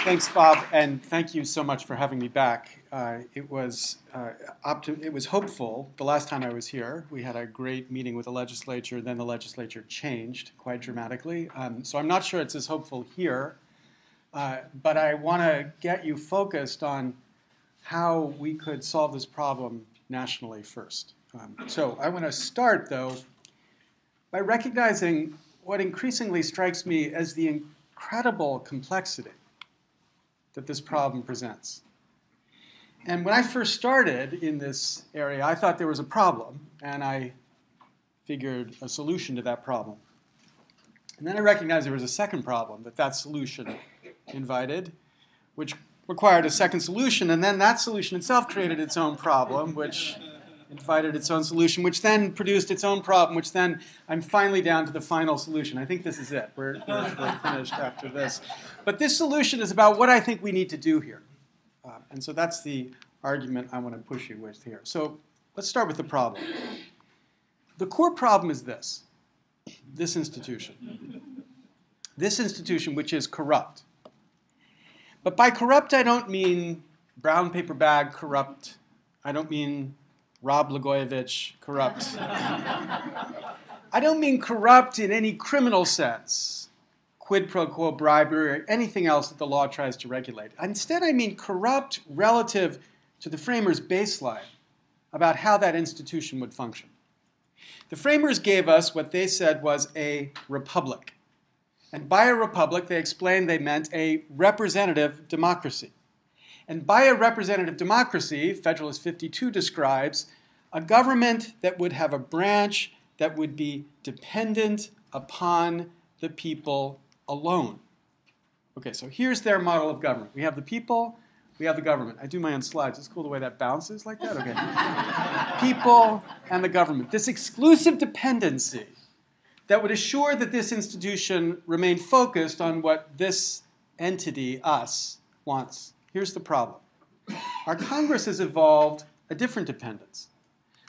Thanks, Bob, and thank you so much for having me back. It was hopeful the last time I was here. We had a great meeting with the legislature. Then the legislature changed quite dramatically. So I'm not sure it's as hopeful here. But I want to get you focused on how we could solve this problem nationally first. So I want to start, though, by recognizing what increasingly strikes me as the incredible complexity that this problem presents. And when I first started in this area, I thought there was a problem, and I figured a solution to that problem. And then I recognized there was a second problem that solution invited, which required a second solution, and then that solution itself created its own problem, which invited its own solution, which then produced its own problem, which then I'm finally down to the final solution. I think this is it. We're finished after this. But this solution is about what I think we need to do here. And so that's the argument I want to push you with here. So let's start with the problem. The core problem is this institution. This institution, which is corrupt. But by corrupt, I don't mean brown paper bag corrupt. I don't mean Rob Blagojevich corrupt. I don't mean corrupt in any criminal sense, quid pro quo bribery or anything else that the law tries to regulate. Instead, I mean corrupt relative to the framers' baseline about how that institution would function. The framers gave us what they said was a republic. And by a republic, they explained they meant a representative democracy. And by a representative democracy, Federalist 52 describes a government that would have a branch that would be dependent upon the people alone. Okay, so here's their model of government. We have the people, we have the government. I do my own slides. It's cool the way that bounces like that. Okay. People and the government. This exclusive dependency that would assure that this institution remained focused on what this entity, us, wants. Here's the problem. Our Congress has evolved a different dependence.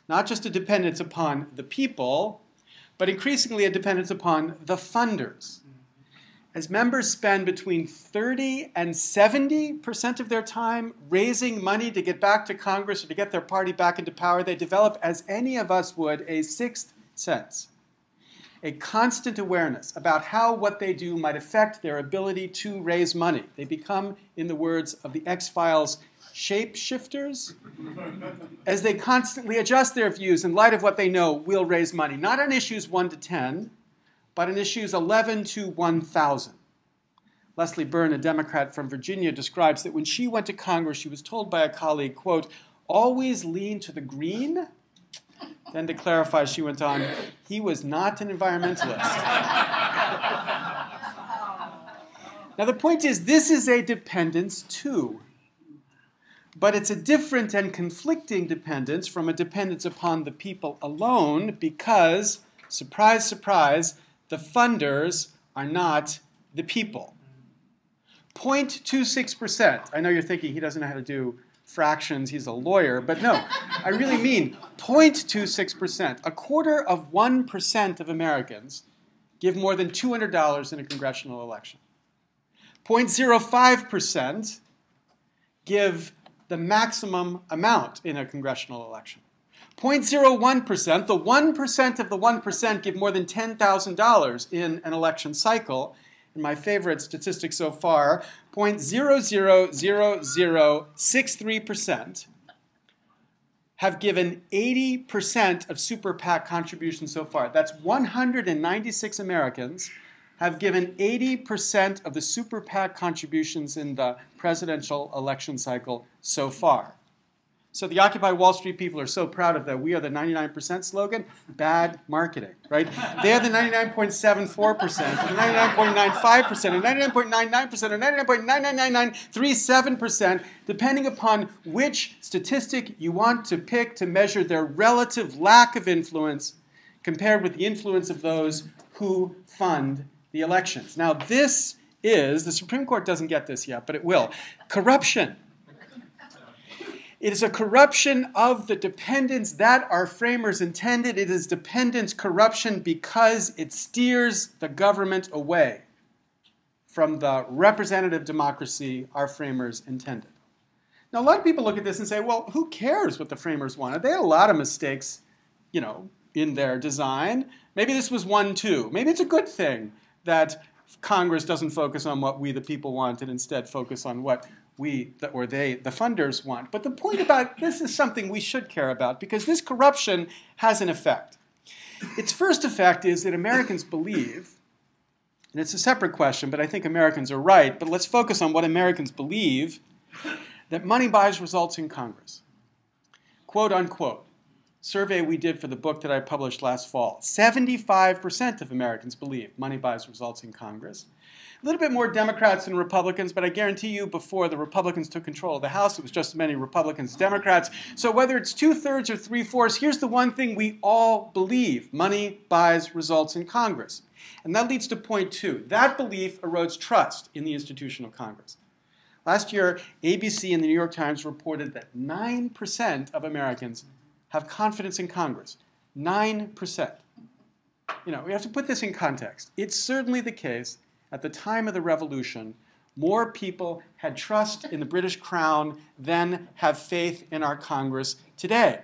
Not just a dependence upon the people, but increasingly a dependence upon the funders. As members spend between 30 and 70% of their time raising money to get back to Congress or to get their party back into power, they develop, as any of us would, a sixth sense. A constant awareness about how what they do might affect their ability to raise money. They become, in the words of the X-Files, shapeshifters, as they constantly adjust their views in light of what they know will raise money, not on issues 1 to 10, but on issues 11 to 1,000. Leslie Byrne, a Democrat from Virginia, describes that when she went to Congress, she was told by a colleague, quote, always lean to the green. Then to clarify, she went on, he was not an environmentalist. Now the point is, this is a dependence too. But it's a different and conflicting dependence from a dependence upon the people alone because, surprise, surprise, the funders are not the people. 0.26%. I know you're thinking he doesn't know how to do fractions, he's a lawyer, but no, I really mean 0.26%. 1/4% of Americans give more than $200 in a congressional election. 0.05% give the maximum amount in a congressional election. 0.01%, the 1% of the 1% give more than $10,000 in an election cycle. And my favorite statistic so far, 0.000063% have given 80% of super PAC contributions so far. That's 196 Americans have given 80% of the super PAC contributions in the presidential election cycle so far. So the Occupy Wall Street people are so proud of that "We are the 99% slogan." Bad marketing, right? They are the 99.74%, or 99.95%, or 99.99%, or 99.99937%, depending upon which statistic you want to pick to measure their relative lack of influence compared with the influence of those who fund the elections. Now this is, the Supreme Court doesn't get this yet, but it will, corruption. It is a corruption of the dependence that our framers intended. It is dependence corruption because it steers the government away from the representative democracy our framers intended. Now, a lot of people look at this and say, well, who cares what the framers wanted? They had a lot of mistakes, in their design. Maybe this was one too. Maybe it's a good thing that Congress doesn't focus on what we, the people, want and instead focus on what we, or they, the funders, want. But the point about this is something we should care about because this corruption has an effect. Its first effect is that Americans believe, and it's a separate question, but I think Americans are right, but let's focus on what Americans believe, that money buys results in Congress. Quote unquote, survey we did for the book that I published last fall, 75% of Americans believe money buys results in Congress. A little bit more Democrats than Republicans, but I guarantee you before the Republicans took control of the House, it was just as many Republicans as Democrats. So whether it's 2/3 or 3/4, here's the one thing we all believe. Money buys results in Congress. And that leads to point two. That belief erodes trust in the institution of Congress. Last year, ABC and the New York Times reported that 9% of Americans have confidence in Congress. 9%. We have to put this in context. It's certainly the case at the time of the Revolution, more people had trust in the British Crown than have faith in our Congress today.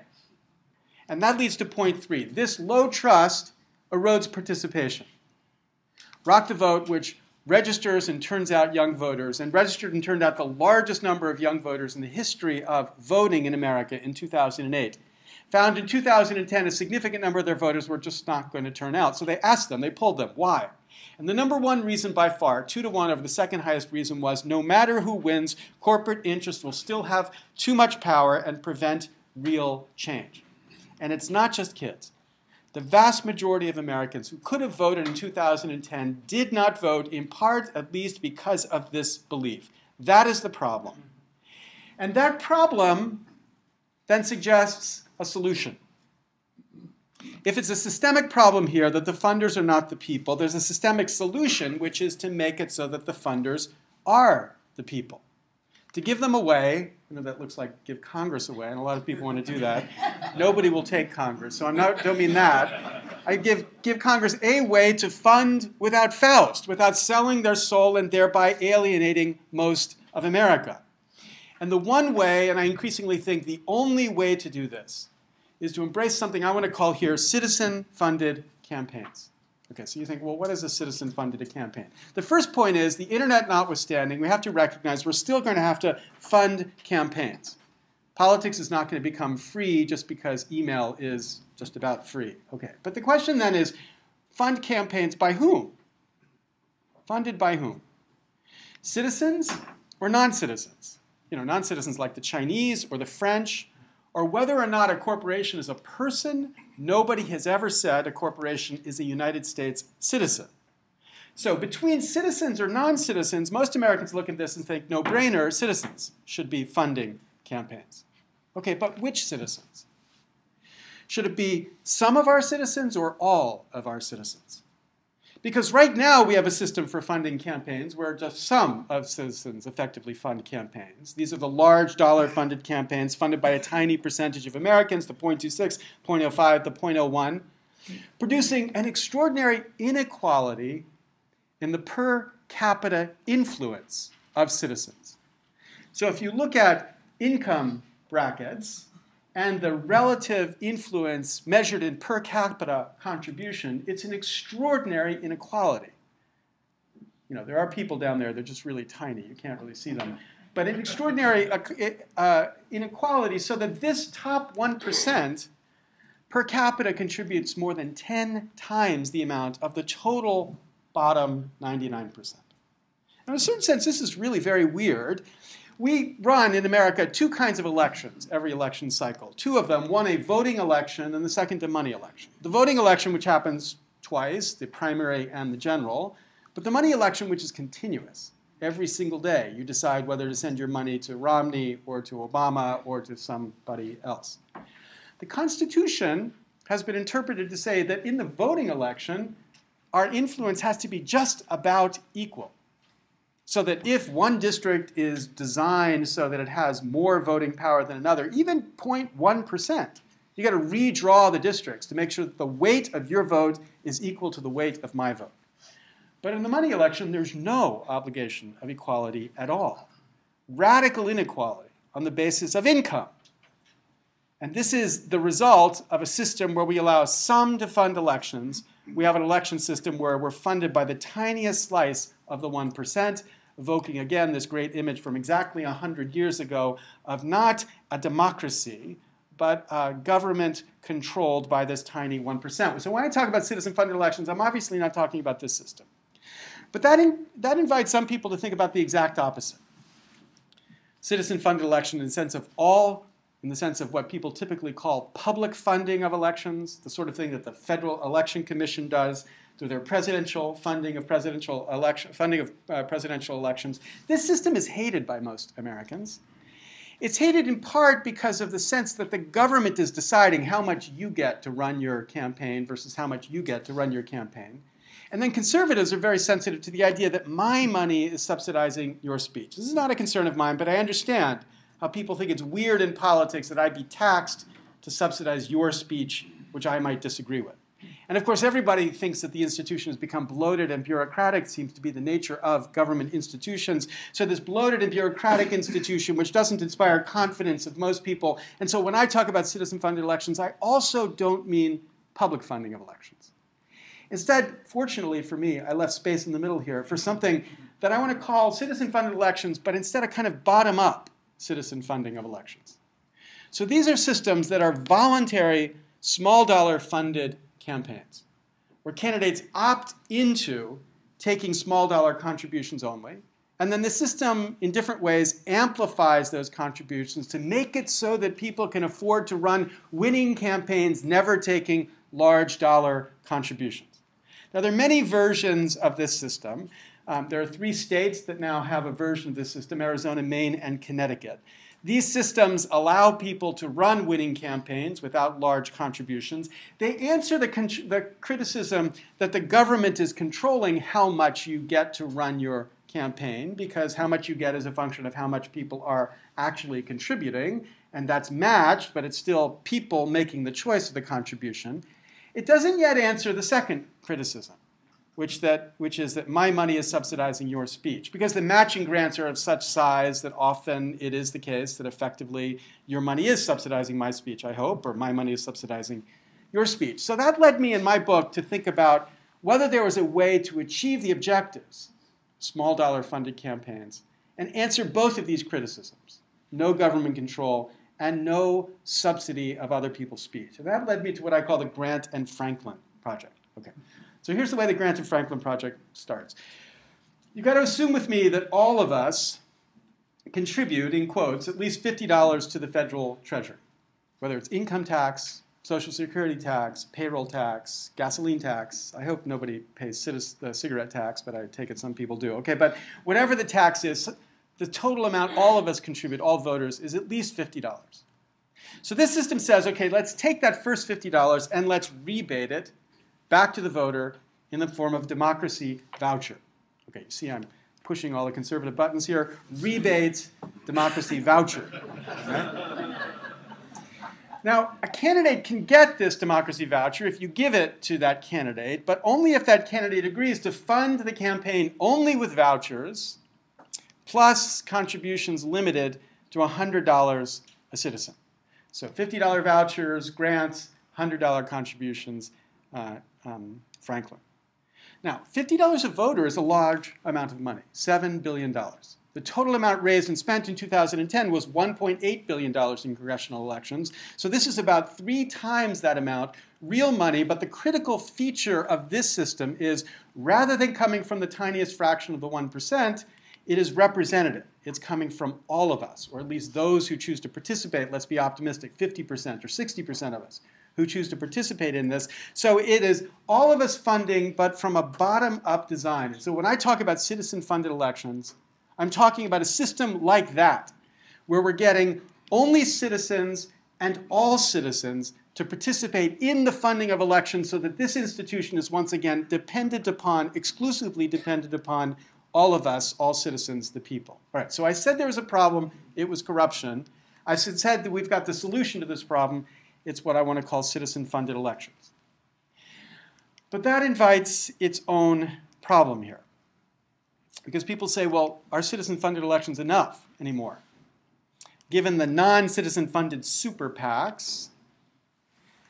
And that leads to point three. This low trust erodes participation. Rock the Vote, which registers and turns out young voters, and registered and turned out the largest number of young voters in the history of voting in America in 2008, found in 2010 a significant number of their voters were just not going to turn out. So they asked them, they polled them, why? And the number one reason by far, 2-to-1 over the second highest reason, was no matter who wins, corporate interests will still have too much power and prevent real change. And it's not just kids. The vast majority of Americans who could have voted in 2010 did not vote, in part at least because of this belief. That is the problem. And that problem then suggests a solution. If it's a systemic problem here that the funders are not the people, there's a systemic solution, which is to make it so that the funders are the people. To give them away, that looks like give Congress away, and a lot of people want to do that. Nobody will take Congress, so don't mean that. I give Congress a way to fund without Faust, without selling their soul and thereby alienating most of America. And the one way, and I increasingly think the only way to do this, is to embrace something I want to call here citizen-funded campaigns. Okay, so you think, well, what is a citizen-funded campaign? The first point is, the internet notwithstanding, we have to recognize we're still going to have to fund campaigns. Politics is not going to become free just because email is just about free. Okay, but the question then is, fund campaigns by whom? Funded by whom? Citizens or non-citizens? Non-citizens like the Chinese or the French, or whether or not a corporation is a person, nobody has ever said a corporation is a United States citizen. So between citizens or non-citizens, most Americans look at this and think, no-brainer, citizens should be funding campaigns. Okay, but which citizens? Should it be some of our citizens or all of our citizens? Because right now we have a system for funding campaigns where just some of citizens effectively fund campaigns. These are the large dollar-funded campaigns funded by a tiny percentage of Americans, the 0.26, 0.05, the 0.01, producing an extraordinary inequality in the per capita influence of citizens. So if you look at income brackets and the relative influence measured in per capita contribution, it's an extraordinary inequality. There are people down there, they're just really tiny. You can't really see them. But an extraordinary inequality so that this top 1% per capita contributes more than 10 times the amount of the total bottom 99%. Now, in a certain sense, this is really very weird. We run in America two kinds of elections every election cycle. Two of them, one a voting election and the second a money election. The voting election, which happens twice, the primary and the general, but the money election, which is continuous. Every single day, you decide whether to send your money to Romney or to Obama or to somebody else. The Constitution has been interpreted to say that in the voting election, our influence has to be just about equal. So that if one district is designed so that it has more voting power than another, even 0.1%, you got to redraw the districts to make sure that the weight of your vote is equal to the weight of my vote. But in the money election, there's no obligation of equality at all. Radical inequality on the basis of income. And this is the result of a system where we allow some to fund elections. We have an election system where we're funded by the tiniest slice of the 1%, evoking again this great image from exactly 100 years ago of not a democracy, but a government controlled by this tiny 1%. So when I talk about citizen-funded elections, I'm obviously not talking about this system. But that invites some people to think about the exact opposite. Citizen-funded election in the sense of what people typically call public funding of elections, the sort of thing that the Federal Election Commission does through their presidential funding of presidential elections. This system is hated by most Americans. It's hated in part because of the sense that the government is deciding how much you get to run your campaign versus how much you get to run your campaign. And then conservatives are very sensitive to the idea that my money is subsidizing your speech. This is not a concern of mine, but I understand how people think it's weird in politics that I'd be taxed to subsidize your speech, which I might disagree with. And of course, everybody thinks that the institution has become bloated and bureaucratic. It seems to be the nature of government institutions. So this bloated and bureaucratic institution, which doesn't inspire confidence of most people. And so when I talk about citizen-funded elections, I also don't mean public funding of elections. Instead, fortunately for me, I left space in the middle here for something that I want to call citizen-funded elections, but instead a kind of bottom-up citizen funding of elections. So these are systems that are voluntary, small-dollar funded campaigns, where candidates opt into taking small-dollar contributions only, and then the system, in different ways, amplifies those contributions to make it so that people can afford to run winning campaigns, never taking large dollar contributions. Now, there are many versions of this system. There are 3 states that now have a version of this system: Arizona, Maine, and Connecticut. These systems allow people to run winning campaigns without large contributions. They answer the criticism that the government is controlling how much you get to run your campaign, because how much you get is a function of how much people are actually contributing, and that's matched, but it's still people making the choice of the contribution. It doesn't yet answer the second criticism, which is that my money is subsidizing your speech, because the matching grants are of such size that often it is the case that effectively your money is subsidizing my speech, I hope, or my money is subsidizing your speech. So that led me in my book to think about whether there was a way to achieve the objectives, small dollar funded campaigns, and answer both of these criticisms: no government control and no subsidy of other people's speech. And that led me to what I call the Grant and Franklin project. Okay. So here's the way the Grant and Franklin project starts. You've got to assume with me that all of us contribute, in quotes, at least $50 to the federal treasury, whether it's income tax, Social Security tax, payroll tax, gasoline tax. I hope nobody pays cigarette tax, but I take it some people do. Okay, but whatever the tax is, the total amount all of us contribute, all voters, is at least $50. So this system says, okay, let's take that first $50 and let's rebate it back to the voter in the form of democracy voucher. Okay, you see I'm pushing all the conservative buttons here. Rebate, democracy voucher. Okay? Now, a candidate can get this democracy voucher if you give it to that candidate, but only if that candidate agrees to fund the campaign only with vouchers, plus contributions limited to $100 a citizen. So $50 vouchers, grants, $100 contributions, Franklin. Now, $50 a voter is a large amount of money, $7 billion. The total amount raised and spent in 2010 was $1.8 billion in congressional elections. So this is about 3 times that amount, real money. But the critical feature of this system is, rather than coming from the tiniest fraction of the 1%, it is representative. It's coming from all of us, or at least those who choose to participate. Let's be optimistic, 50% or 60% of us who choose to participate in this. So it is all of us funding, but from a bottom-up design. So when I talk about citizen-funded elections, I'm talking about a system like that, where we're getting only citizens and all citizens to participate in the funding of elections, so that this institution is once again exclusively dependent upon all of us, all citizens, the people. All right, so I said there was a problem. It was corruption. I said that we've got the solution to this problem. It's what I want to call citizen-funded elections. But that invites its own problem here. Because people say, well, are citizen-funded elections enough anymore? Given the non-citizen-funded super PACs,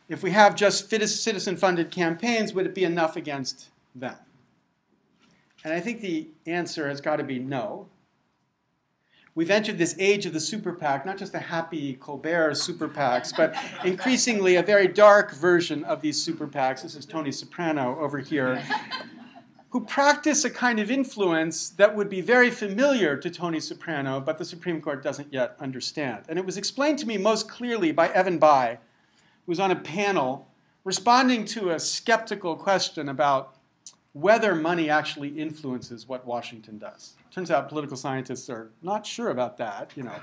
if we have just citizen-funded campaigns, would it be enough against them? And I think the answer has got to be no. We've entered this age of the super PAC, not just a happy Colbert super PACs, but increasingly a very dark version of these super PACs. This is Tony Soprano over here, who practice a kind of influence that would be very familiar to Tony Soprano, but the Supreme Court doesn't yet understand. And it was explained to me most clearly by Evan Bayh, who was on a panel responding to a skeptical question about whether money actually influences what Washington does. Turns out political scientists are not sure about that, you know.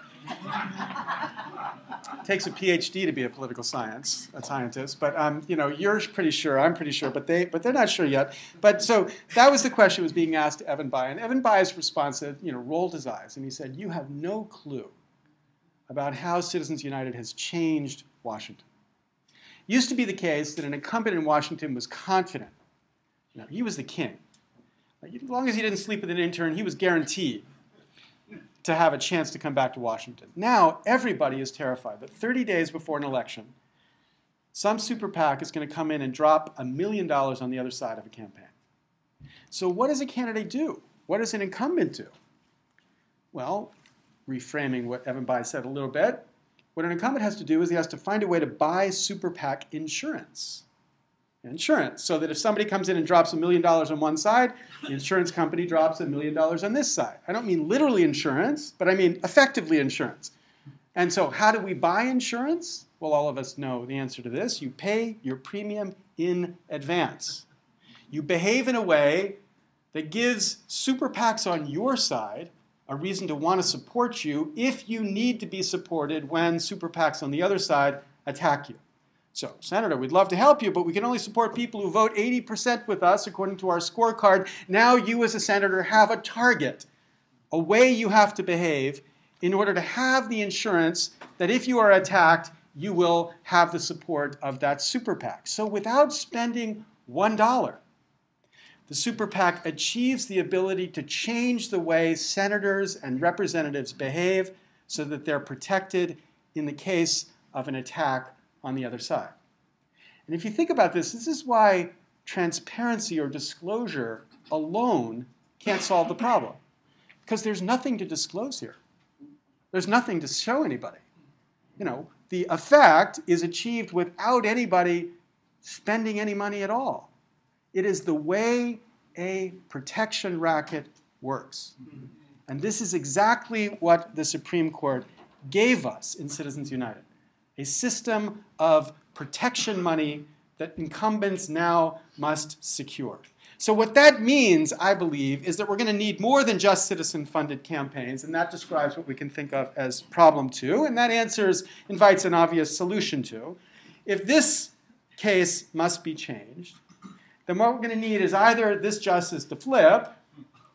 It takes a PhD to be a political scientist, but you know, you're pretty sure, I'm pretty sure, but they're not sure yet. But so that was the question that was being asked to Evan Bayh, and Evan Bayh's response said, you know, rolled his eyes, and he said, you have no clue about how Citizens United has changed Washington. It used to be the case that an incumbent in Washington was confident. You know, he was the king. As long as he didn't sleep with an intern, he was guaranteed to have a chance to come back to Washington. Now, everybody is terrified that 30 days before an election, some super PAC is going to come in and drop $1 million on the other side of a campaign. So what does a candidate do? What does an incumbent do? Well, reframing what Evan Bayh said a little bit, what an incumbent has to do is he has to find a way to buy super PAC insurance. Insurance, so that if somebody comes in and drops $1 million on one side, the insurance company drops $1 million on this side. I don't mean literally insurance, but I mean effectively insurance. And so how do we buy insurance? Well, all of us know the answer to this. You pay your premium in advance. You behave in a way that gives super PACs on your side a reason to want to support you if you need to be supported when super PACs on the other side attack you. So, Senator, we'd love to help you, but we can only support people who vote 80% with us according to our scorecard. Now you as a senator have a target, a way you have to behave in order to have the insurance that if you are attacked, you will have the support of that super PAC. So without spending $1, the super PAC achieves the ability to change the way senators and representatives behave so that they're protected in the case of an attack on the other side. And if you think about this, this is why transparency or disclosure alone can't solve the problem. Because there's nothing to disclose here. There's nothing to show anybody. You know, the effect is achieved without anybody spending any money at all. It is the way a protection racket works. And this is exactly what the Supreme Court gave us in Citizens United. A system of protection money that incumbents now must secure. So what that means, I believe, is that we're going to need more than just citizen-funded campaigns, and that describes what we can think of as problem 2, and that invites an obvious solution to. If this case must be changed, then what we're going to need is either this justice to flip,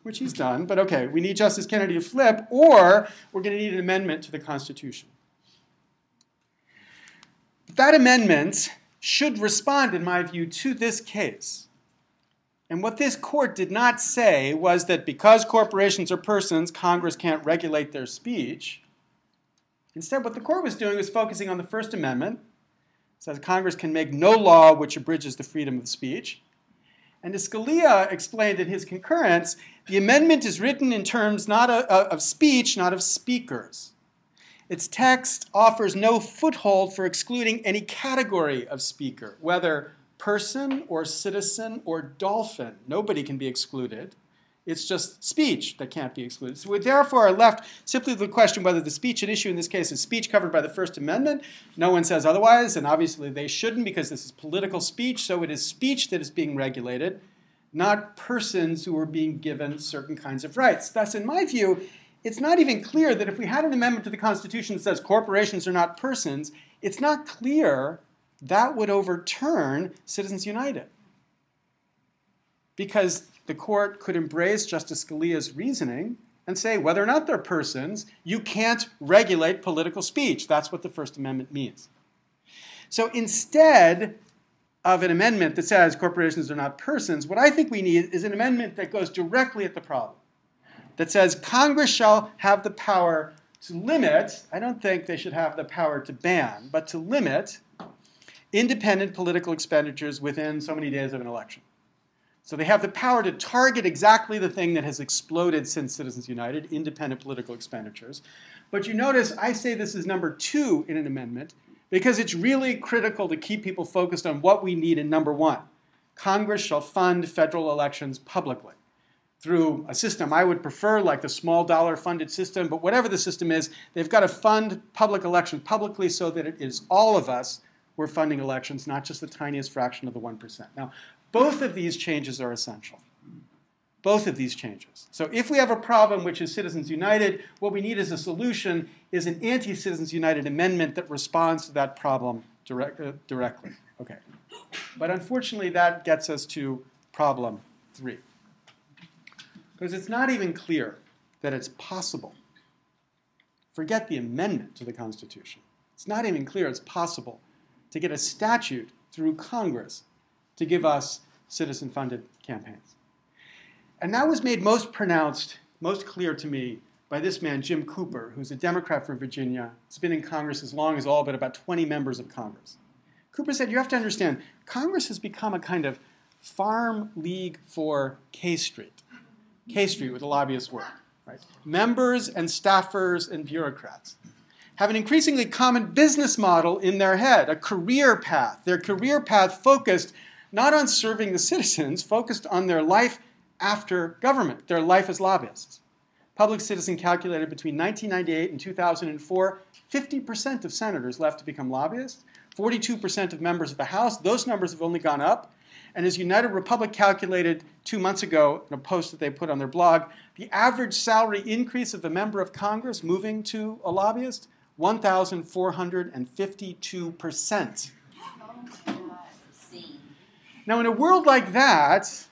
which he's done, but okay, we need Justice Kennedy to flip, or we're going to need an amendment to the Constitution. That amendment should respond, in my view, to this case. And what this court did not say was that because corporations are persons, Congress can't regulate their speech. Instead, what the court was doing was focusing on the First Amendment. It says Congress can make no law which abridges the freedom of speech. And as Scalia explained in his concurrence, the amendment is written in terms not of speech, not of speakers. Its text offers no foothold for excluding any category of speaker, whether person or citizen or dolphin. Nobody can be excluded. It's just speech that can't be excluded. So we therefore are left simply with the question whether the speech at issue in this case is speech covered by the First Amendment. No one says otherwise, and obviously they shouldn't because this is political speech, so it is speech that is being regulated, not persons who are being given certain kinds of rights. Thus, in my view, it's not even clear that if we had an amendment to the Constitution that says corporations are not persons, it's not clear that would overturn Citizens United. Because the court could embrace Justice Scalia's reasoning and say whether or not they're persons, you can't regulate political speech. That's what the First Amendment means. So instead of an amendment that says corporations are not persons. What I think we need is an amendment that goes directly at the problem, that says Congress shall have the power to limit, I don't think they should have the power to ban, but to limit independent political expenditures within so many days of an election. So they have the power to target exactly the thing that has exploded since Citizens United, independent political expenditures. But you notice I say this is number 2 in an amendment because it's really critical to keep people focused on what we need in number 1. Congress shall fund federal elections publicly through a system I would prefer, like the small dollar funded system, but whatever the system is, they've got to fund public elections publicly so that it is all of us who are funding elections, not just the tiniest fraction of the 1%. Now, both of these changes are essential. Both of these changes. So if we have a problem which is Citizens United, what we need as a solution is an anti-Citizens United amendment that responds to that problem directly. Okay. But unfortunately, that gets us to problem 3. Because it's not even clear that it's possible. Forget the amendment to the Constitution. It's not even clear it's possible to get a statute through Congress to give us citizen-funded campaigns. And that was made most pronounced, most clear to me by this man, Jim Cooper, who's a Democrat from Virginia. He's been in Congress as long as all but about 20 members of Congress. Cooper said, you have to understand, Congress has become a kind of farm league for K Street. K Street, where the lobbyists work. Right? Members and staffers and bureaucrats have an increasingly common business model in their head, a career path. Their career path focused not on serving the citizens, focused on their life after government, their life as lobbyists. Public Citizen calculated between 1998 and 2004, 50% of senators left to become lobbyists, 42% of members of the House. Those numbers have only gone up. And as United Republic calculated 2 months ago in a post that they put on their blog, the average salary increase of a member of Congress moving to a lobbyist, 1,452%. Now, in a world like that,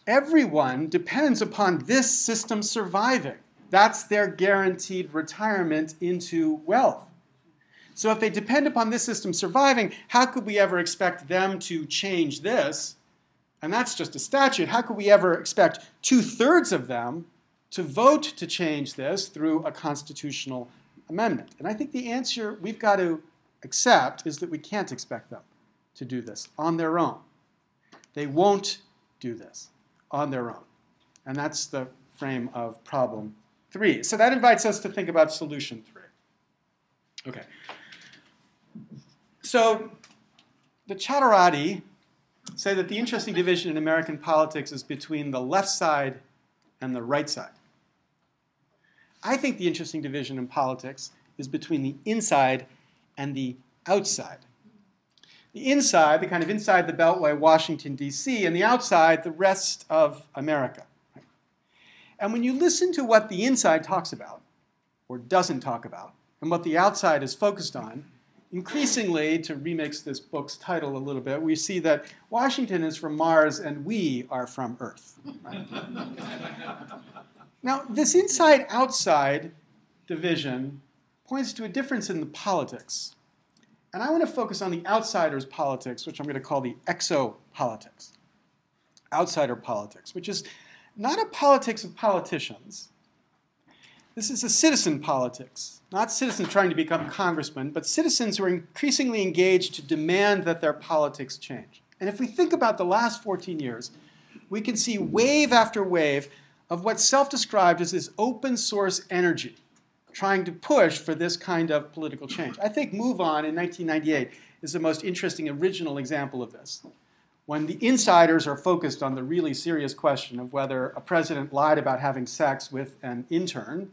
everyone depends upon this system surviving. That's their guaranteed retirement into wealth. So if they depend upon this system surviving, how could we ever expect them to change this? And that's just a statute. How could we ever expect 2/3 of them to vote to change this through a constitutional amendment? And I think the answer we've got to accept is that we can't expect them to do this on their own. They won't do this on their own. And that's the frame of problem 3. So that invites us to think about solution 3. Okay. So the Chatterati say that the interesting division in American politics is between the left side and the right side. I think the interesting division in politics is between the inside and the outside. The inside, the kind of inside the Beltway, Washington, D.C., and the outside, the rest of America. And when you listen to what the inside talks about, or doesn't talk about, and what the outside is focused on, increasingly, to remix this book's title a little bit, we see that Washington is from Mars and we are from Earth. Right? Now, this inside-outside division points to a difference in the politics. And I want to focus on the outsider's politics, which I'm going to call the exopolitics. Outsider politics, which is not a politics of politicians. This is a citizen politics. Not citizens trying to become congressmen, but citizens who are increasingly engaged to demand that their politics change. And if we think about the last 14 years, we can see wave after wave of what's self-described as this open source energy trying to push for this kind of political change. I think Move On in 1998 is the most interesting original example of this. When the insiders are focused on the really serious question of whether a president lied about having sex with an intern,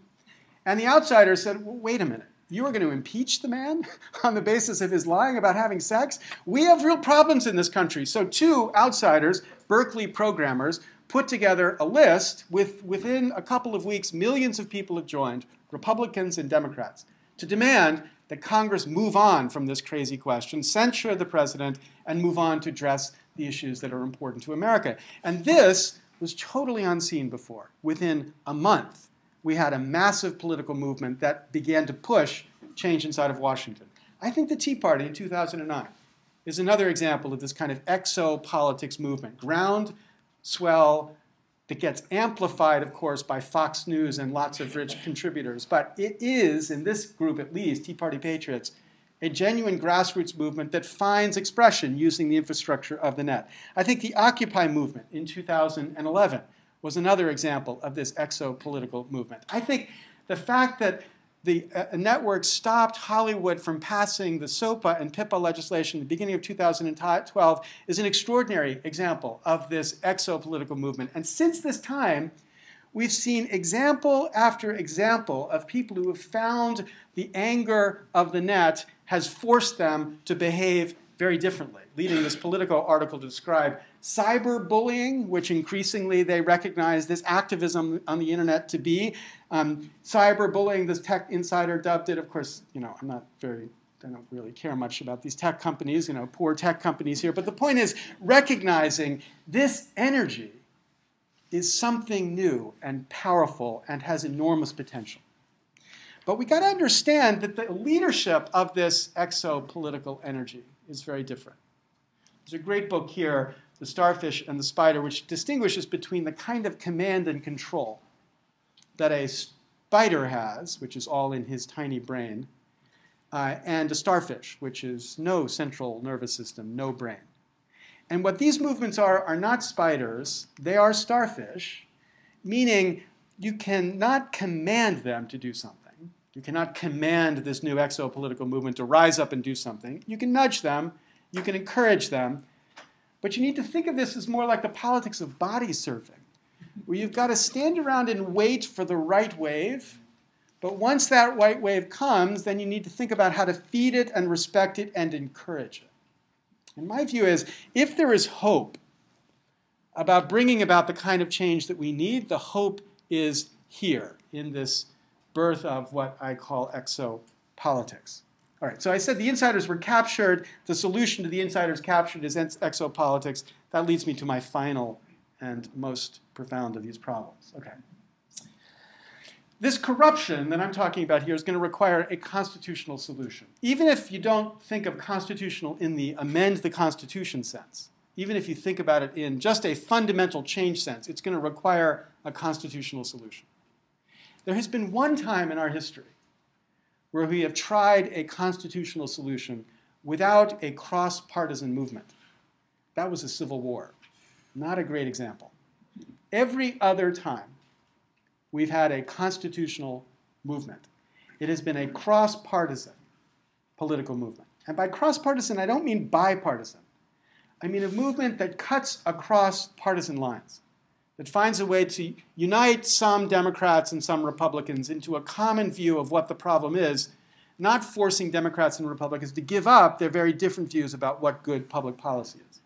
and the outsiders said, well, wait a minute, you are going to impeach the man on the basis of his lying about having sex? We have real problems in this country. So 2 outsiders, Berkeley programmers, put together a list. Within a couple of weeks, millions of people have joined, Republicans and Democrats, to demand that Congress move on from this crazy question, censure the president, and move on to address the issues that are important to America. And this was totally unseen before. Within a month, we had a massive political movement that began to push change inside of Washington. I think the Tea Party in 2009 is another example of this kind of exopolitics movement. Groundswell that gets amplified, of course, by Fox News and lots of rich contributors. But it is, in this group at least, Tea Party Patriots, a genuine grassroots movement that finds expression using the infrastructure of the net. I think the Occupy movement in 2011 was another example of this exopolitical movement. I think the fact that the network stopped Hollywood from passing the SOPA and PIPA legislation at the beginning of 2012 is an extraordinary example of this exopolitical movement. And since this time, we've seen example after example of people who have found the anger of the net has forced them to behave very differently, leading this Politico article to describe cyberbullying, which increasingly they recognize this activism on the internet to be. Cyberbullying, this tech insider dubbed it. Of course, I don't really care much about these tech companies, poor tech companies here. But the point is recognizing this energy is something new and powerful and has enormous potential. But we got to understand that the leadership of this exopolitical energy is very different. There's a great book here, The Starfish and the Spider, which distinguishes between the kind of command and control that a spider has, which is all in his tiny brain, and a starfish, which is no central nervous system, no brain. And what these movements are not spiders, they are starfish, meaning you cannot command them to do something. You cannot command this new exopolitical movement to rise up and do something. You can nudge them, you can encourage them, but you need to think of this as more like the politics of body surfing, where you've got to stand around and wait for the right wave, but once that right wave comes, then you need to think about how to feed it and respect it and encourage it. And my view is, if there is hope about bringing about the kind of change that we need, the hope is here in this birth of what I call exopolitics. All right, so I said the insiders were captured. The solution to the insiders captured is exopolitics. That leads me to my final and most profound of these problems. Okay. This corruption that I'm talking about here is going to require a constitutional solution. Even if you don't think of constitutional in the amend the Constitution sense, even if you think about it in just a fundamental change sense, it's going to require a constitutional solution. There has been one time in our history where we have tried a constitutional solution without a cross-partisan movement. That was the Civil War. Not a great example. Every other time we've had a constitutional movement, it has been a cross-partisan political movement. And by cross-partisan, I don't mean bipartisan. I mean a movement that cuts across partisan lines, that finds a way to unite some Democrats and some Republicans into a common view of what the problem is, not forcing Democrats and Republicans to give up their very different views about what good public policy is.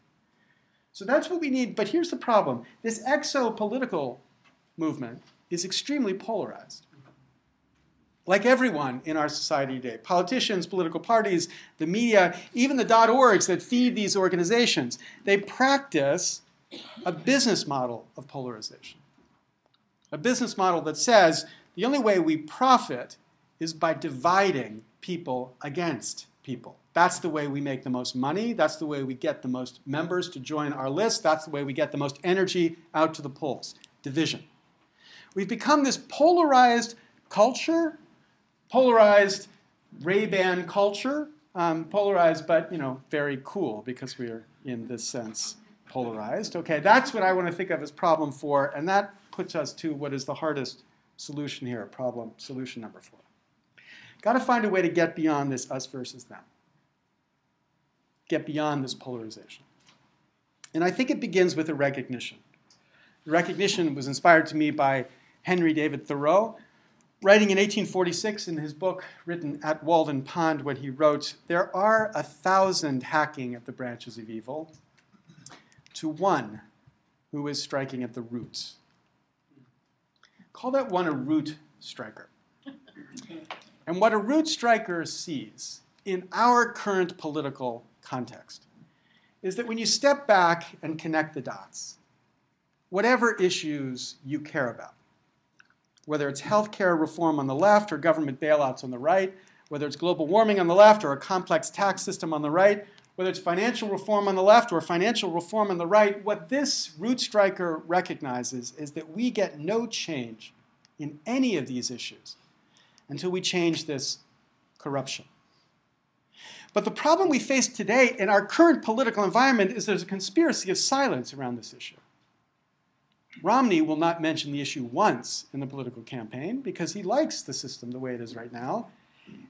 So that's what we need. But here's the problem. This exopolitical movement is extremely polarized. Like everyone in our society today, politicians, political parties, the media, even the .orgs that feed these organizations, they practice a business model of polarization. A business model that says the only way we profit is by dividing people against people. That's the way we make the most money. That's the way we get the most members to join our list. That's the way we get the most energy out to the polls. Division. We've become this polarized culture, polarized Ray-Ban culture, polarized but very cool because we're in this sense polarized. Okay, that's what I want to think of as problem 4, and that puts us to what is the hardest solution here, problem solution number 4. Got to find a way to get beyond this us versus them. Get beyond this polarization. And I think it begins with a recognition. The recognition was inspired to me by Henry David Thoreau, writing in 1846 in his book written at Walden Pond when he wrote, "There are 1,000 hacking at the branches of evil, to one who is striking at the roots." Call that one a root striker. And what a root striker sees in our current political context is that when you step back and connect the dots, whatever issues you care about, whether it's healthcare reform on the left or government bailouts on the right, whether it's global warming on the left or a complex tax system on the right, whether it's financial reform on the left or financial reform on the right, what this root striker recognizes is that we get no change in any of these issues until we change this corruption. But the problem we face today in our current political environment is there's a conspiracy of silence around this issue. Romney will not mention the issue once in the political campaign because he likes the system the way it is right now.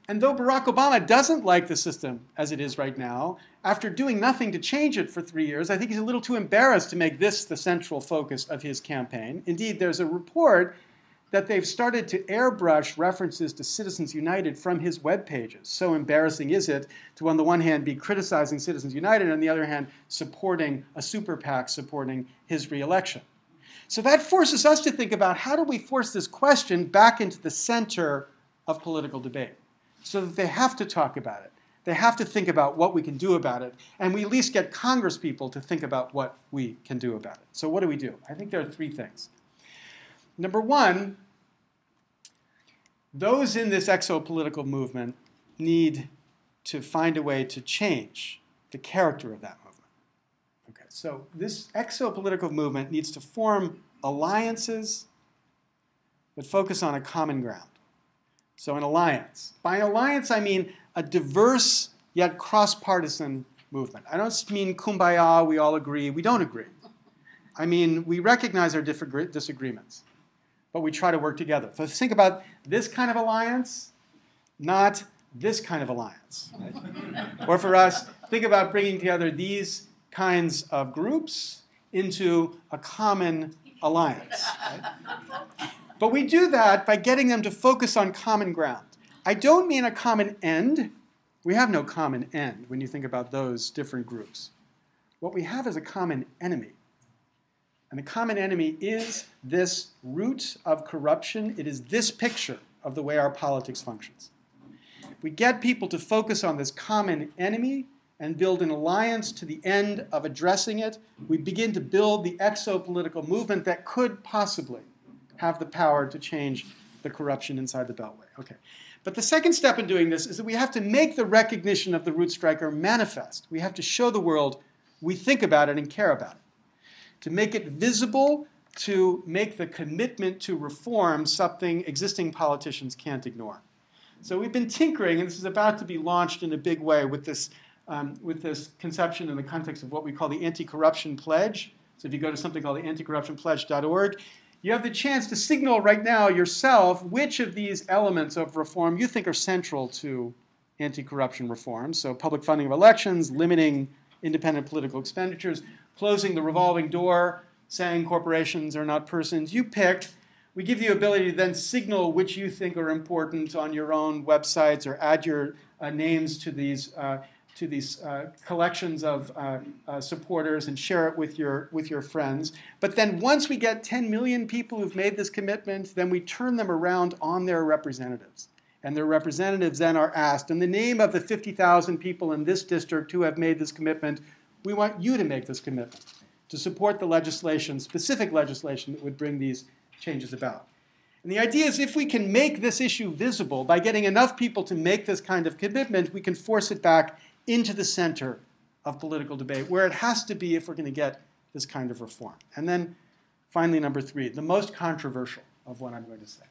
And though Barack Obama doesn't like the system as it is right now, after doing nothing to change it for 3 years, I think he's a little too embarrassed to make this the central focus of his campaign. Indeed, there's a report that they've started to airbrush references to Citizens United from his web pages. So embarrassing is it to, on the one hand, be criticizing Citizens United, and on the other hand, supporting a super PAC supporting his reelection. So that forces us to think about how do we force this question back into the center of political debate so that they have to talk about it. They have to think about what we can do about it, and we at least get Congress people to think about what we can do about it. So what do? I think there are 3 things. Number 1, those in this exopolitical movement need to find a way to change the character of that movement. Okay, so this exopolitical movement needs to form alliances that focus on a common ground. So an alliance. By an alliance, I mean a diverse yet cross-partisan movement. I don't mean kumbaya, we all agree. We don't agree. I mean, we recognize our disagreements, but we try to work together. So think about this kind of alliance, not this kind of alliance. Right? Or for us, think about bringing together these kinds of groups into a common alliance. Right? But we do that by getting them to focus on common ground. I don't mean a common end. We have no common end when you think about those different groups. What we have is a common enemy. And the common enemy is this root of corruption. It is this picture of the way our politics functions. If we get people to focus on this common enemy and build an alliance to the end of addressing it, we begin to build the exopolitical movement that could possibly have the power to change the corruption inside the Beltway. Okay. But the second step in doing this is that we have to make the recognition of the root striker manifest. We have to show the world we think about it and care about it. To make it visible, to make the commitment to reform something existing politicians can't ignore. So we've been tinkering, and this is about to be launched in a big way with this conception in the context of what we call the anti-corruption pledge. So if you go to something called the anticorruptionpledge.org, you have the chance to signal right now yourself which of these elements of reform you think are central to anti-corruption reform. So public funding of elections, limiting independent political expenditures, closing the revolving door, saying corporations are not persons. You pick. We give you the ability to then signal which you think are important on your own websites or add your names to these collections of supporters and share it with your friends. But then once we get 10 million people who've made this commitment, then we turn them around on their representatives. And their representatives then are asked, in the name of the 50,000 people in this district who have made this commitment, we want you to make this commitment to support the legislation, specific legislation that would bring these changes about. And the idea is if we can make this issue visible by getting enough people to make this kind of commitment, we can force it back into the center of political debate, where it has to be if we're going to get this kind of reform. And then finally, number 3, the most controversial of what I'm going to say.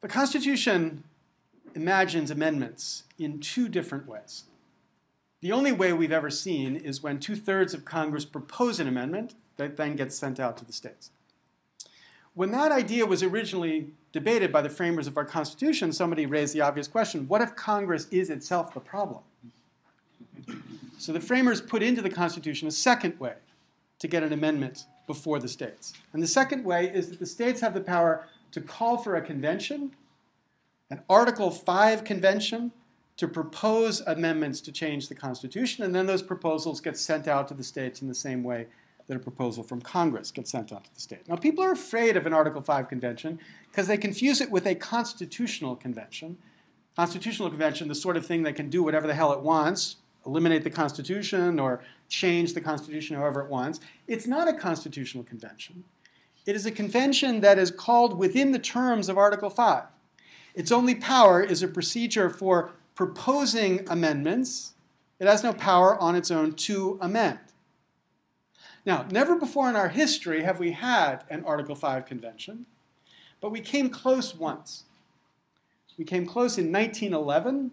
The Constitution imagines amendments in 2 different ways. The only way we've ever seen is when 2/3 of Congress propose an amendment that then gets sent out to the states. When that idea was originally debated by the framers of our Constitution, somebody raised the obvious question, what if Congress is itself the problem? So the framers put into the Constitution a second way to get an amendment before the states. And the second way is that the states have the power to call for a convention, an Article 5 convention, to propose amendments to change the Constitution, and then those proposals get sent out to the states in the same way that a proposal from Congress gets sent out to the state. Now, people are afraid of an Article 5 convention because they confuse it with a constitutional convention. Constitutional convention, the sort of thing that can do whatever the hell it wants, eliminate the Constitution or change the Constitution however it wants. It's not a constitutional convention. It is a convention that is called within the terms of Article 5. Its only power is a procedure for proposing amendments It has no power on its own to amend. Now, never before in our history have we had an Article 5 convention, but we came close once. We came close in 1911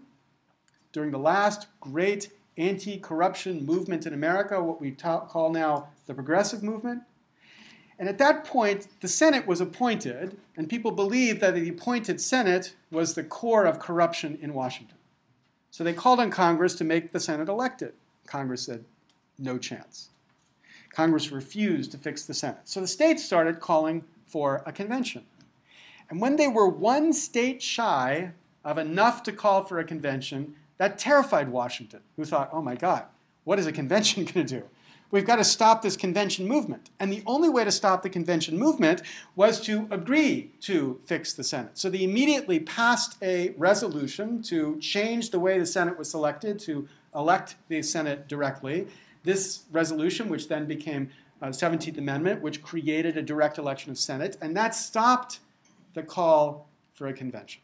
during the last great anti-corruption movement in America, what we call now the progressive movement. And at that point, the Senate was appointed, and people believed that the appointed Senate was the core of corruption in Washington. So they called on Congress to make the Senate elected. Congress said, no chance. Congress refused to fix the Senate. So the states started calling for a convention. And when they were one state shy of enough to call for a convention, that terrified Washington, who thought, oh my God, what is a convention going to do? We've got to stop this convention movement. And the only way to stop the convention movement was to agree to fix the Senate. So they immediately passed a resolution to change the way the Senate was selected, to elect the Senate directly. This resolution, which then became 17th Amendment, which created a direct election of Senate, and that stopped the call for a convention.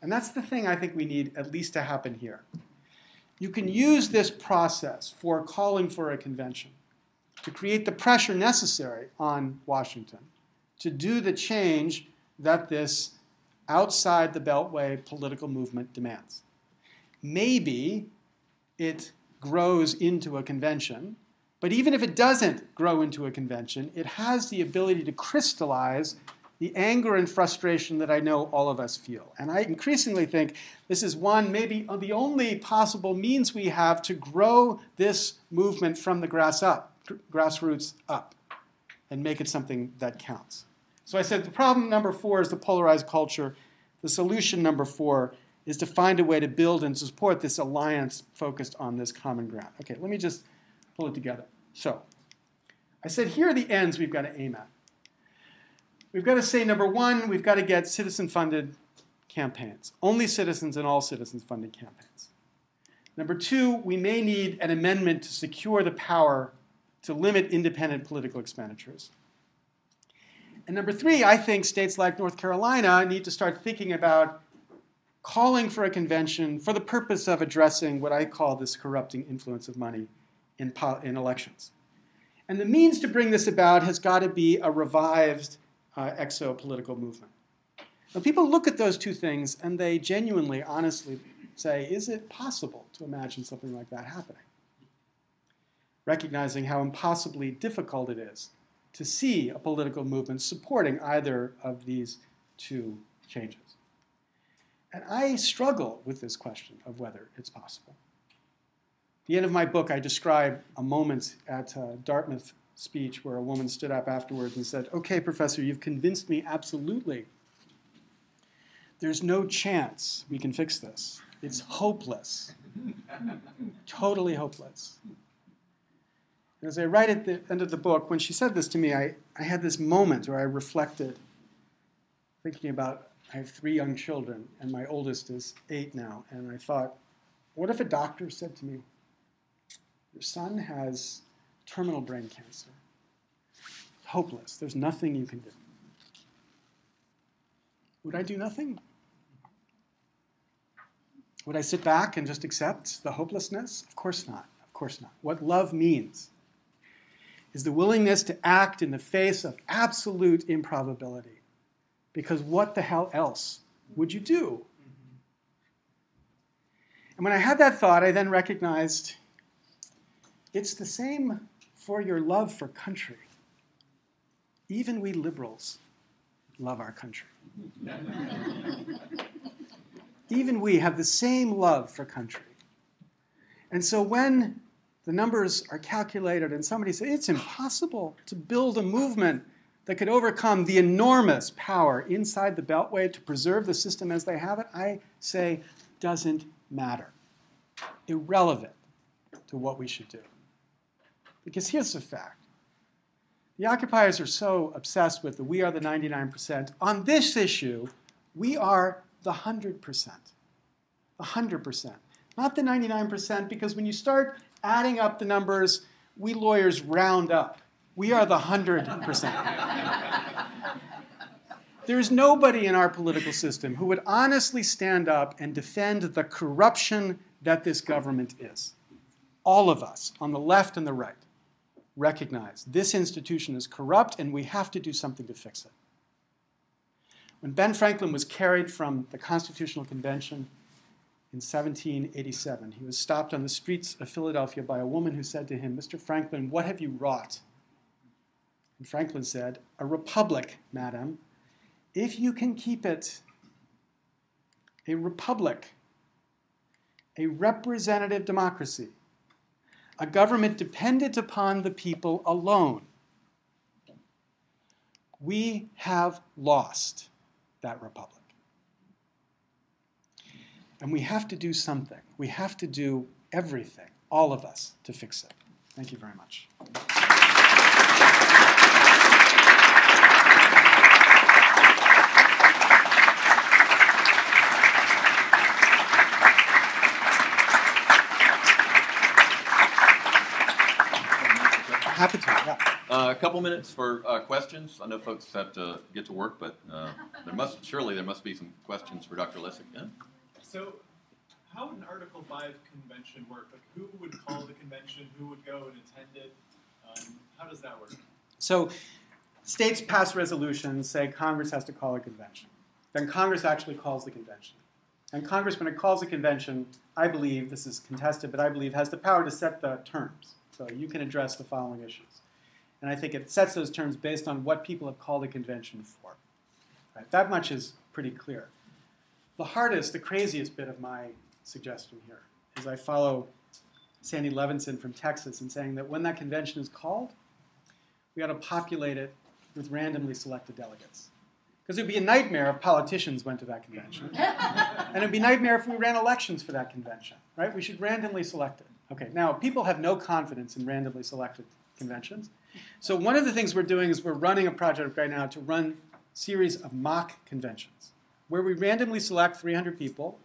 And that's the thing I think we need at least to happen here. You can use this process for calling for a convention to create the pressure necessary on Washington to do the change that this outside the Beltway political movement demands. Maybe it grows into a convention, but even if it doesn't grow into a convention, it has the ability to crystallize the anger and frustration that I know all of us feel. And I increasingly think this is one, maybe the only possible means we have to grow this movement from the grassroots up, and make it something that counts. So I said the problem number 4 is the polarized culture. The solution number 4 is to find a way to build and support this alliance focused on this common ground. Okay, let me just pull it together. So I said here are the ends we've got to aim at. We've got to say, number 1, we've got to get citizen-funded campaigns. Only citizens and all citizens-funded campaigns. Number 2, we may need an amendment to secure the power to limit independent political expenditures. And number 3, I think states like North Carolina need to start thinking about calling for a convention for the purpose of addressing what I call this corrupting influence of money in elections. And the means to bring this about has got to be a revived exopolitical movement. Now, people look at those two things and they genuinely, honestly say, is it possible to imagine something like that happening? Recognizing how impossibly difficult it is to see a political movement supporting either of these two changes. And I struggle with this question of whether it's possible. At the end of my book, I describe a moment at Dartmouth speech where a woman stood up afterwards and said, okay, professor, you've convinced me absolutely. There's no chance we can fix this. It's hopeless. Totally hopeless. And as I write at the end of the book, when she said this to me, I had this moment where I reflected, thinking about, I have 3 young children, and my oldest is 8 now, and I thought, what if a doctor said to me, your son has terminal brain cancer. Hopeless. There's nothing you can do. Would I do nothing? Would I sit back and just accept the hopelessness? Of course not. Of course not. What love means is the willingness to act in the face of absolute improbability. Because what the hell else would you do? And when I had that thought, I then recognized it's the same for your love for country. Even we liberals love our country. Even we have the same love for country. And so when the numbers are calculated and somebody says it's impossible to build a movement that could overcome the enormous power inside the Beltway to preserve the system as they have it, I say doesn't matter. Irrelevant to what we should do. Because here's the fact. The occupiers are so obsessed with the we are the 99%. On this issue, we are the 100%. 100%. Not the 99%, because when you start adding up the numbers, we lawyers round up. We are the 100%. There is nobody in our political system who would honestly stand up and defend the corruption that this government is. All of us, on the left and the right, recognize this institution is corrupt and we have to do something to fix it. When Ben Franklin was carried from the Constitutional Convention in 1787, he was stopped on the streets of Philadelphia by a woman who said to him, "Mr. Franklin, what have you wrought?" And Franklin said, "A republic, madam, if you can keep it. A republic, a representative democracy, a government dependent upon the people alone. We have lost that republic. And we have to do something. We have to do everything, all of us, to fix it." Thank you very much. Happy to, yeah. A couple minutes for questions. I know folks have to get to work, but surely there must be some questions for Dr. Lessig. Yeah? So, how would an Article 5 convention work? Like, who would call the convention? Who would go and attend it? How does that work? So, states pass resolutions, say Congress has to call a convention. Then Congress actually calls the convention. And Congress, when it calls a convention, I believe, this is contested, but I believe has the power to set the terms. So you can address the following issues. And I think it sets those terms based on what people have called a convention for. Right? That much is pretty clear. The hardest, the craziest bit of my suggestion here is I follow Sandy Levinson from Texas in saying that when that convention is called, we ought to populate it with randomly selected delegates. Because it would be a nightmare if politicians went to that convention. And it would be a nightmare if we ran elections for that convention. Right? We should randomly select it. Okay, now people have no confidence in randomly selected conventions. So one of the things we're doing is we're running a project right now to run a series of mock conventions where we randomly select 300 people,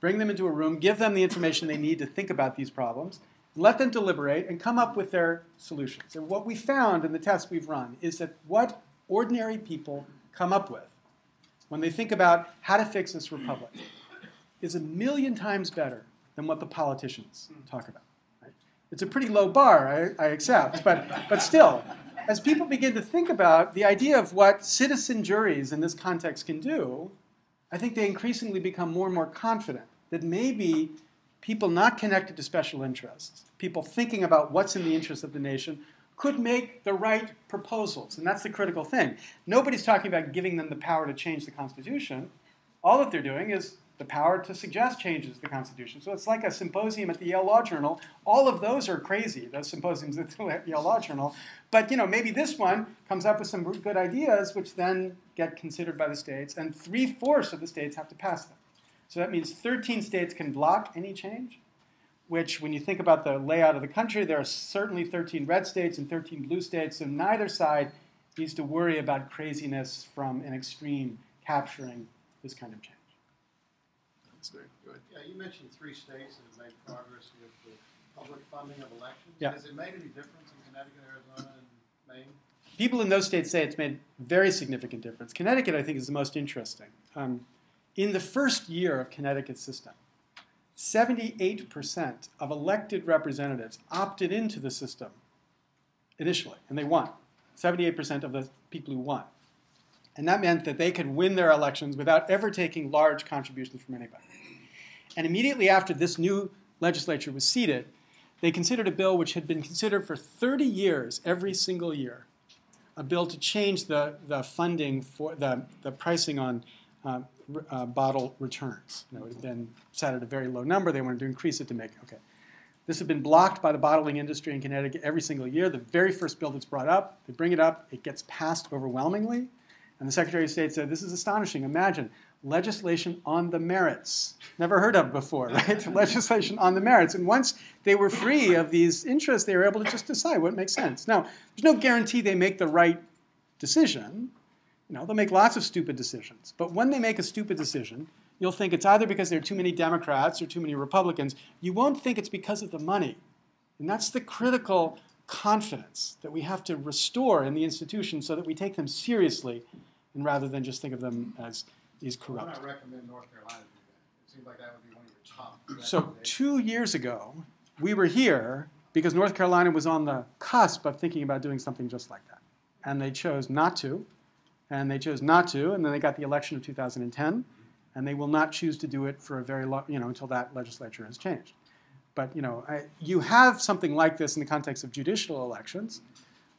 bring them into a room, give them the information they need to think about these problems, let them deliberate and come up with their solutions. And what we found in the tests we've run is that what ordinary people come up with when they think about how to fix this republic is 1,000,000 times better than what the politicians talk about. Right? It's a pretty low bar, I accept, but still, as people begin to think about the idea of what citizen juries in this context can do, I think they increasingly become more and more confident that maybe people not connected to special interests, people thinking about what's in the interest of the nation, could make the right proposals. And that's the critical thing. Nobody's talking about giving them the power to change the Constitution. All that they're doing is the power to suggest changes to the Constitution. So it's like a symposium at the Yale Law Journal. All of those are crazy, those symposiums at the Yale Law Journal. But maybe this one comes up with some good ideas, which then get considered by the states, and 3/4 of the states have to pass them. So that means 13 states can block any change, which when you think about the layout of the country, there are certainly 13 red states and 13 blue states, so neither side needs to worry about craziness from an extreme capturing this kind of change. Yeah, you mentioned 3 states that have made progress with the public funding of elections. Yeah. Has it made any difference in Connecticut, Arizona, and Maine? People in those states say it's made very significant difference. Connecticut, I think, is the most interesting. In the first year of Connecticut's system, 78% of elected representatives opted into the system initially, and they won. 78% of the people who won. And that meant that they could win their elections without ever taking large contributions from anybody. And immediately after this new legislature was seated, they considered a bill which had been considered for 30 years, every single year, a bill to change the funding for the pricing on bottle returns. It had been set at a very low number. They wanted to increase it to make it. Okay. This had been blocked by the bottling industry in Connecticut every single year. The very first bill that's brought up, they bring it up, it gets passed overwhelmingly. And the Secretary of State said, this is astonishing. Imagine, legislation on the merits. Never heard of before, right? Legislation on the merits. And once they were free of these interests, they were able to just decide what makes sense. Now, there's no guarantee they make the right decision. They'll make lots of stupid decisions. But when they make a stupid decision, you'll think it's either because there are too many Democrats or too many Republicans. You won't think it's because of the money. And that's the critical confidence that we have to restore in the institution so that we take them seriously and rather than just think of them as these corrupt. Why not recommend North Carolina do that? It seems like that would be one of your top So recommendation? 2 years ago, we were here because North Carolina was on the cusp of thinking about doing something just like that. And they chose not to, and they chose not to, and then they got the election of 2010, and they will not choose to do it for a very long, until that legislature has changed. But, you have something like this in the context of judicial elections,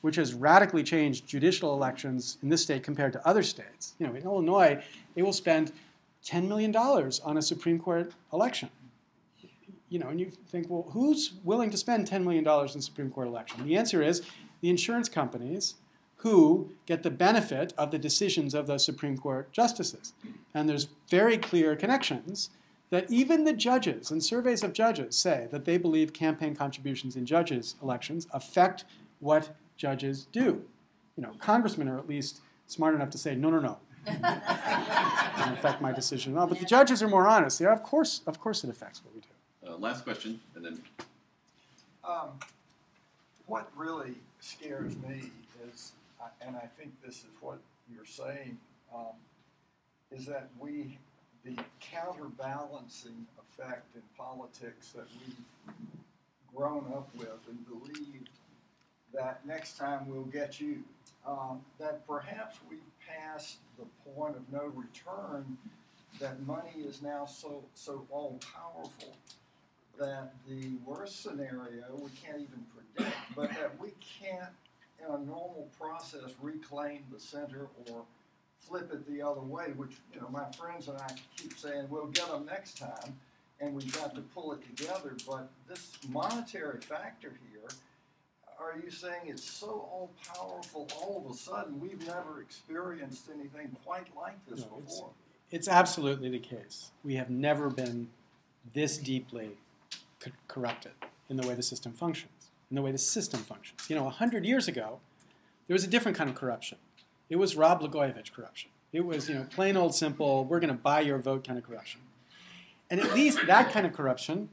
which has radically changed judicial elections in this state compared to other states. In Illinois, they will spend $10 million on a Supreme Court election. And you think, well, who's willing to spend $10 million in a Supreme Court election? The answer is the insurance companies who get the benefit of the decisions of those Supreme Court justices. And there's very clear connections that even the judges and surveys of judges say that they believe campaign contributions in judges' elections affect what judges do. Congressmen are at least smart enough to say, no, it doesn't affect my decision. No, but the judges are more honest. Yeah, of course it affects what we do. Last question, and then. What really scares me is, and I think this is what you're saying, is that the counterbalancing effect in politics that we've grown up with and believed that next time we'll get you, that perhaps we've passed the point of no return, that money is now so all-powerful that the worst scenario we can't even predict, but that we can't, in a normal process, reclaim the center or flip it the other way, which, my friends and I keep saying, we'll get them next time, and we've got to pull it together. But this monetary factor here, are you saying it's so all-powerful all of a sudden we've never experienced anything quite like this before? It's absolutely the case. We have never been this deeply corrupted in the way the system functions, in the way the system functions. 100 years ago, there was a different kind of corruption. It was Rod Blagojevich corruption. It was, plain old simple, we're going to buy your vote kind of corruption. And at least that kind of corruption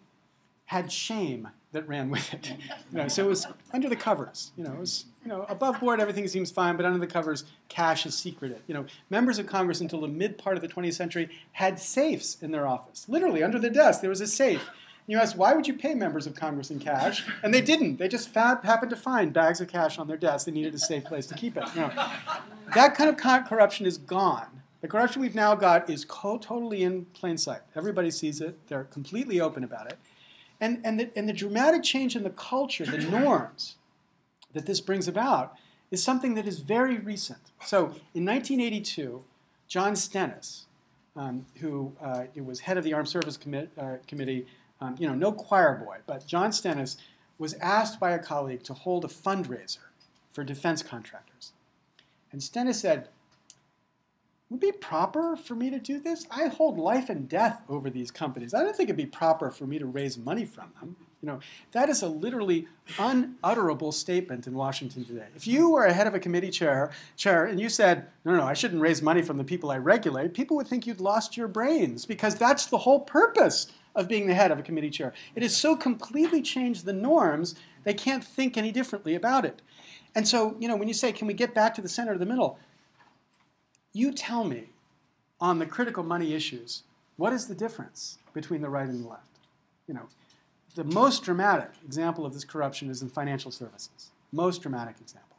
had shame that ran with it. So it was under the covers. It was, above board everything seems fine, but under the covers, cash is secreted. Members of Congress until the mid part of the 20th century had safes in their office. Literally, under their desk, there was a safe. And you ask, why would you pay members of Congress in cash? And they didn't. They just happened to find bags of cash on their desk. They needed a safe place to keep it. That kind of corruption is gone. The corruption we've now got is totally in plain sight. Everybody sees it. They're completely open about it. And the dramatic change in the culture, the norms that this brings about, is something that is very recent. So in 1982, John Stennis, who was head of the Armed Services Committee, no choir boy, but John Stennis was asked by a colleague to hold a fundraiser for defense contractors. And Stennis said, would it be proper for me to do this? I hold life and death over these companies. I don't think it'd be proper for me to raise money from them. That is a literally unutterable statement in Washington today. If you were a head of a committee chair, and you said, no, I shouldn't raise money from the people I regulate, people would think you'd lost your brains, because that's the whole purpose of being the head of a committee chair. It has so completely changed the norms, they can't think any differently about it. And so, when you say, can we get back to the center of the middle? You tell me, on the critical money issues, what is the difference between the right and the left? The most dramatic example of this corruption is in financial services. Most dramatic example.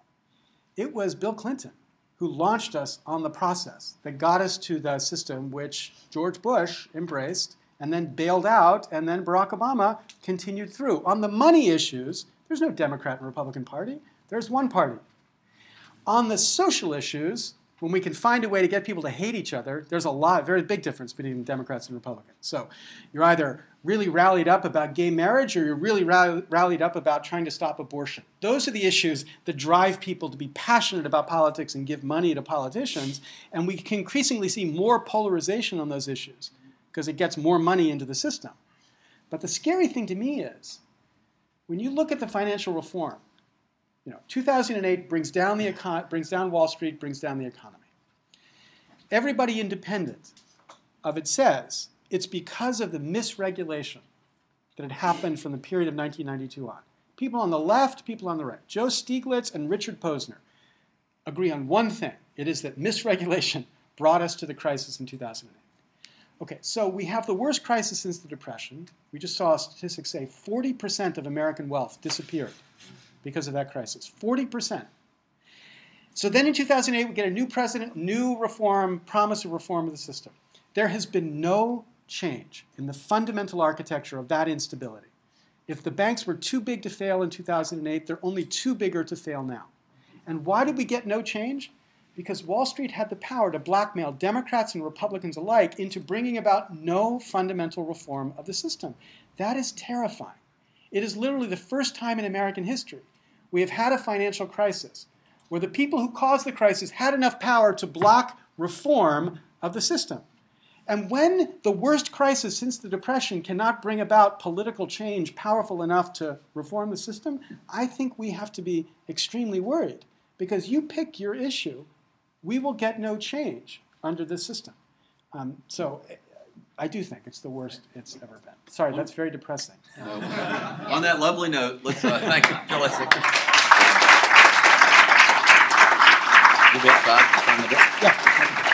It was Bill Clinton who launched us on the process that got us to the system which George Bush embraced and then bailed out, and then Barack Obama continued through. On the money issues, there's no Democrat and Republican Party. There's one party. On the social issues, when we can find a way to get people to hate each other, there's a very big difference between Democrats and Republicans. So you're either really rallied up about gay marriage, or you're really rallied up about trying to stop abortion. Those are the issues that drive people to be passionate about politics and give money to politicians. And we can increasingly see more polarization on those issues because it gets more money into the system. But the scary thing to me is, when you look at the financial reform, 2008 brings down Wall Street, brings down the economy. Everybody independent of it says it's because of the misregulation that had happened from the period of 1992 on. People on the left, people on the right. Joe Stiglitz and Richard Posner agree on one thing. It is that misregulation brought us to the crisis in 2008. Okay, so we have the worst crisis since the Depression. We just saw statistics say 40% of American wealth disappeared because of that crisis. 40%. So then in 2008, we get a new president, new reform, promise of reform of the system. There has been no change in the fundamental architecture of that instability. If the banks were too big to fail in 2008, they're only too bigger to fail now. And why did we get no change? Because Wall Street had the power to blackmail Democrats and Republicans alike into bringing about no fundamental reform of the system. That is terrifying. It is literally the first time in American history we have had a financial crisis where the people who caused the crisis had enough power to block reform of the system. And when the worst crisis since the Depression cannot bring about political change powerful enough to reform the system, I think we have to be extremely worried. Because you pick your issue, we will get no change under this system. So I do think it's the worst it's ever been. Sorry, that's very depressing. On that lovely note, let's thank Dr. Lessig. You bet, Todd. Yeah.